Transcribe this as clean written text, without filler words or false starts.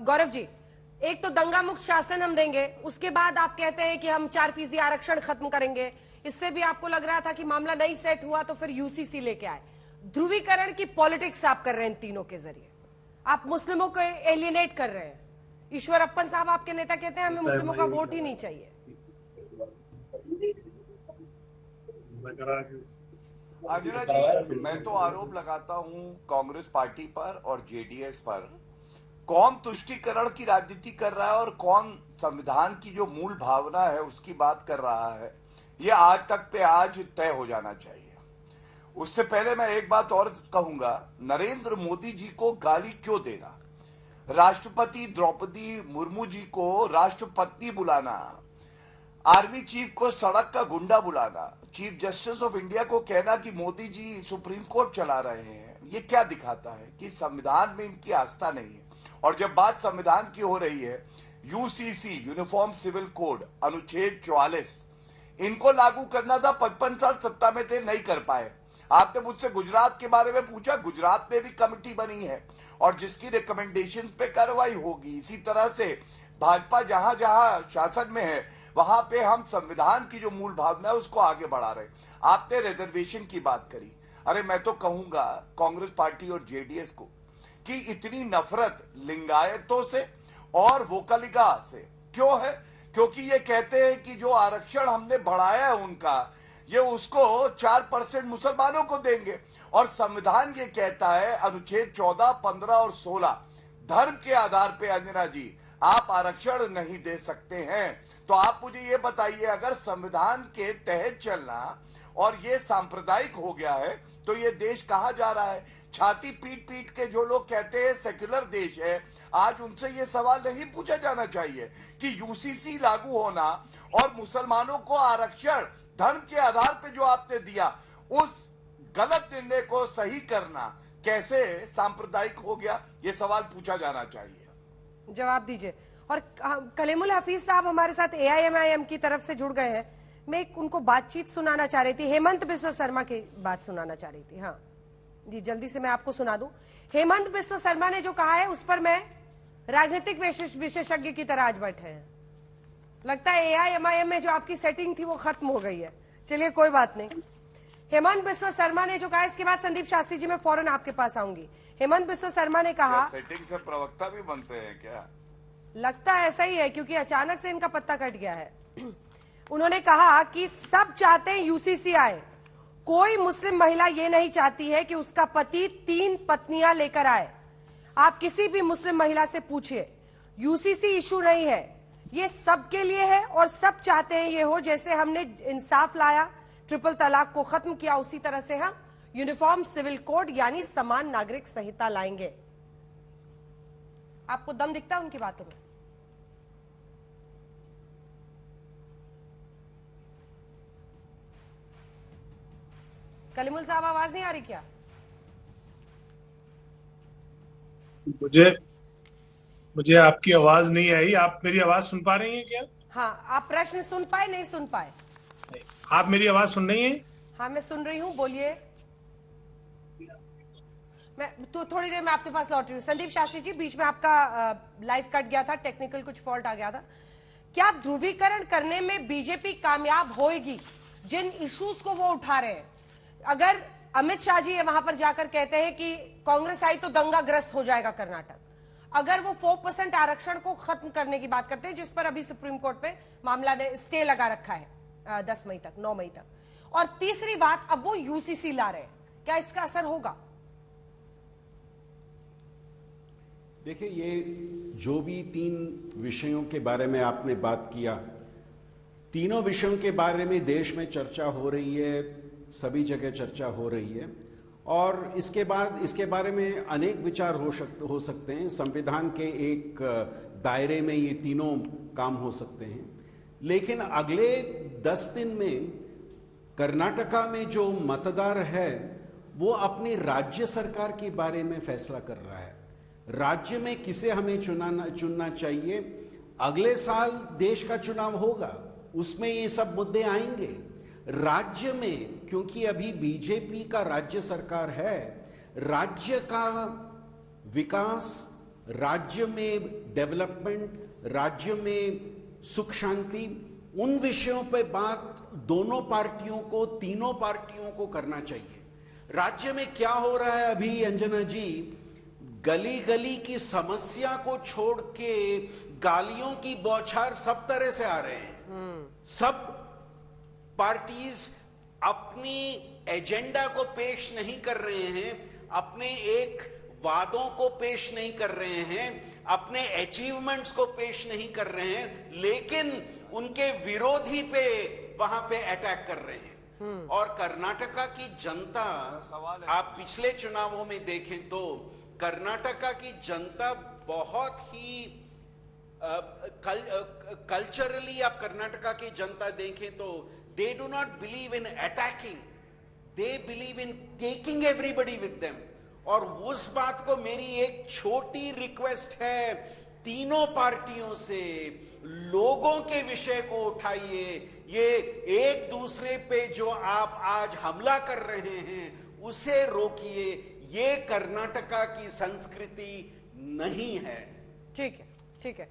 गौरव जी, एक तो दंगा मुक्त शासन हम देंगे, उसके बाद आप कहते हैं कि हम 4% आरक्षण खत्म करेंगे। इससे भी आपको लग रहा था कि मामला नहीं सेट हुआ तो फिर यूसीसी लेके आए। ध्रुवीकरण की पॉलिटिक्स आप कर रहे हैं इन तीनों के जरिए, आप मुस्लिमों को एलियनेट कर रहे हैं। ईश्वरप्पन साहब आपके नेता कहते हैं हमें मुस्लिमों का वोट ही नहीं चाहिए। अंजना जी, मैं तो आरोप लगाता हूं कांग्रेस पार्टी पर और जेडीएस पर, कौन तुष्टीकरण की राजनीति कर रहा है और कौन संविधान की जो मूल भावना है उसकी बात कर रहा है, ये आज तक पे आज तय हो जाना चाहिए। उससे पहले मैं एक बात और कहूंगा, नरेंद्र मोदी जी को गाली क्यों देना, राष्ट्रपति द्रौपदी मुर्मू जी को राष्ट्रपति बुलाना, आर्मी चीफ को सड़क का गुंडा बुलाना, चीफ जस्टिस ऑफ इंडिया को कहना कि मोदी जी सुप्रीम कोर्ट चला रहे हैं, ये क्या दिखाता है कि संविधान में इनकी आस्था नहीं है। और जब बात संविधान की हो रही है, यूसीसी यूनिफॉर्म सिविल कोड अनुच्छेद 44 इनको लागू करना था, 55 साल सत्ता में थे, नहीं कर पाए। आपने मुझसे गुजरात के बारे में पूछा, गुजरात में भी कमेटी बनी है और जिसकी रिकमेंडेशन पे कार्रवाई होगी। इसी तरह से भाजपा जहां जहां शासन में है वहां पे हम संविधान की जो मूल भावना है उसको आगे बढ़ा रहे हैं। आपने रिजर्वेशन की बात करी, अरे मैं तो कहूंगा कांग्रेस पार्टी और जेडीएस को कि इतनी नफरत लिंगायतों से और वोकलिगा से क्यों है? क्योंकि ये कहते हैं कि जो आरक्षण हमने बढ़ाया है उनका, ये उसको 4% मुसलमानों को देंगे। और संविधान ये कहता है अनुच्छेद 14, 15 और 16 धर्म के आधार पे अंजना जी आप आरक्षण नहीं दे सकते हैं। तो आप मुझे ये बताइए, अगर संविधान के तहत चलना और ये सांप्रदायिक हो गया है तो ये देश कहां जा रहा है? छाती पीट पीट के जो लोग कहते हैं सेक्युलर देश है, आज उनसे ये सवाल नहीं पूछा जाना चाहिए कि यूसीसी लागू होना और मुसलमानों को आरक्षण धर्म के आधार पे जो आपने दिया उस गलत निर्णय को सही करना कैसे सांप्रदायिक हो गया, ये सवाल पूछा जाना चाहिए। जवाब दीजिए। और कलीमुल हफीज साहब हमारे साथ एआईएमआईएम की तरफ से जुड़ गए हैं। मैं उनको बातचीत सुनाना चाह रही थी, हेमंत बिस्वा शर्मा की बात सुनाना चाह रही थी। हाँ जी, जल्दी से मैं आपको सुना दूं। हेमंत बिस्वा शर्मा ने जो कहा है उस पर मैं राजनीतिक विशेषज्ञ की तरह आज बैठे हैं। लगता है एआईएमआईएम में जो आपकी सेटिंग थी वो खत्म हो गई है। चलिए कोई बात नहीं। हेमंत बिस्वा शर्मा ने जो कहा, इसके बाद संदीप शास्त्री जी मैं फौरन आपके पास आऊंगी। हेमंत बिस्वा शर्मा ने कहा, सेटिंग से प्रवक्ता भी बनते हैं क्या? लगता है ऐसा ही है क्योंकि अचानक से इनका पत्ता कट गया है। उन्होंने कहा कि सब चाहते हैं यूसीसी आए, कोई मुस्लिम महिला ये नहीं चाहती है कि उसका पति 3 पत्नियां लेकर आए। आप किसी भी मुस्लिम महिला से पूछिए, यूसीसी इशू नहीं है, ये सबके लिए है और सब चाहते हैं ये हो। जैसे हमने इंसाफ लाया, ट्रिपल तलाक को खत्म किया, उसी तरह से हम यूनिफॉर्म सिविल कोड यानी समान नागरिक संहिता लाएंगे। आपको दम दिखता है उनकी बातों में? कलीमुल साहब आवाज नहीं आ रही क्या? मुझे आपकी आवाज नहीं आई। आप मेरी आवाज सुन पा रही हैं क्या? हाँ, आप प्रश्न सुन पाए? नहीं सुन पाए? आप मेरी आवाज सुन रही हैं? हाँ मैं सुन रही हूँ, बोलिए। मैं तो थोड़ी देर में आपके पास लौट रही हूँ। संदीप शास्त्री जी, बीच में आपका लाइव कट गया था, टेक्निकल कुछ फॉल्ट आ गया था। क्या ध्रुवीकरण करने में बीजेपी कामयाब होगी जिन इश्यूज को वो उठा रहे हैं? अगर अमित शाह जी वहां पर जाकर कहते हैं कि कांग्रेस आई तो दंगाग्रस्त हो जाएगा कर्नाटक, अगर वो 4% आरक्षण को खत्म करने की बात करते हैं जिस पर अभी सुप्रीम कोर्ट पे मामला ने स्टे लगा रखा है 10 मई तक, 9 मई तक, और तीसरी बात अब वो यूसीसी ला रहे हैं, क्या इसका असर होगा? देखिए, ये जो भी 3 विषयों के बारे में आपने बात किया, तीनों विषयों के बारे में देश में चर्चा हो रही है, सभी जगह चर्चा हो रही है और इसके बाद इसके बारे में अनेक विचार हो सकते हैं। संविधान के एक दायरे में ये तीनों काम हो सकते हैं, लेकिन अगले 10 दिन में कर्नाटका में जो मतदार है वो अपनी राज्य सरकार के बारे में फैसला कर रहा है। राज्य में किसे हमें चुनना चाहिए। अगले साल देश का चुनाव होगा, उसमें ये सब मुद्दे आएंगे। राज्य में क्योंकि अभी बीजेपी का राज्य सरकार है, राज्य का विकास, राज्य में डेवलपमेंट, राज्य में सुख शांति, उन विषयों पे बात दोनों पार्टियों को, तीनों पार्टियों को करना चाहिए। राज्य में क्या हो रहा है अभी अंजना जी, गली गली की समस्या को छोड़ के गालियों की बौछार सब तरह से आ रहे हैं। सब पार्टीज अपनी एजेंडा को पेश नहीं कर रहे हैं, अपने एक वादों को पेश नहीं कर रहे हैं, अपने अचीवमेंट्स को पेश नहीं कर रहे हैं, लेकिन उनके विरोधी पे वहां पे अटैक कर रहे हैं। और कर्नाटका की जनता, आप पिछले चुनावों में देखें तो कर्नाटका की जनता बहुत ही कल्चरली, आप कर्नाटका की जनता देखें तो they do not believe in attacking, they believe in taking everybody with them. और उस बात को मेरी एक छोटी रिक्वेस्ट है तीनों पार्टियों से, लोगों के विषय को उठाइए। ये एक दूसरे पे जो आप आज हमला कर रहे हैं उसे रोकिए। ये कर्नाटका की संस्कृति नहीं है। ठीक है, ठीक है।